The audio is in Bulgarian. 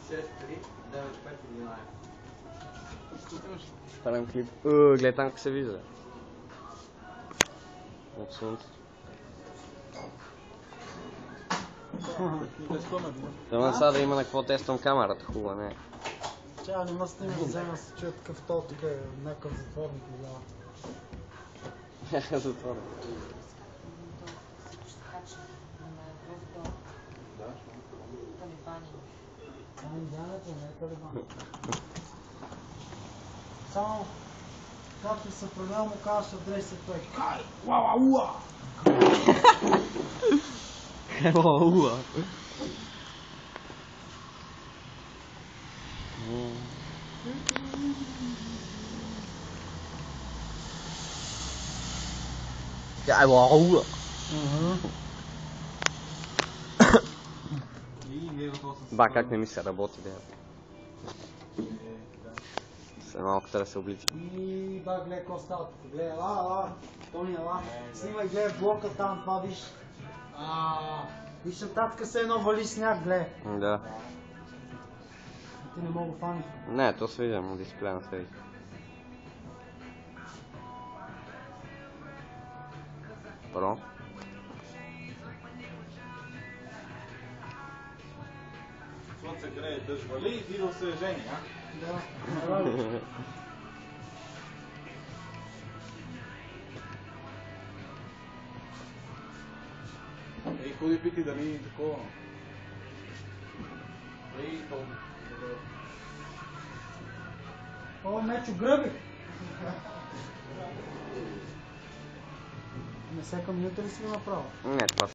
6, 3, 9, 5, 11. Правим клип. Гледай там как се вижда. От слънцето. Трябва сега да има на какво тествам камерата, хубава, не. Чая, не ме снимаш, взема се чуя такъв тол, тук е някакъв затворник видява. Затворник. Индиането не е талибан. Само, както се предал му казваш адреса той. Кай! Уа-уа-уа! Уа-уа! Уа-уа! Ба, как не ми се работи, бе. След малко трябва да се облича. И ба, гледай какво става тук. Гледай, ела. Тони, ела. Снимай, гледай блока там, това виж. Виж нататък се едно вали сняг, гледай. Да. Ти не мога фаниш. Не, то се вижда, но дисплея на се вижда. Про. Слънце грее, дъжд вали, видео се жени, а? Да. Ей, ходи пити дали такова. Ей, то. О, Мечо, гръби! Не всяка минута ли си го направил? Не, това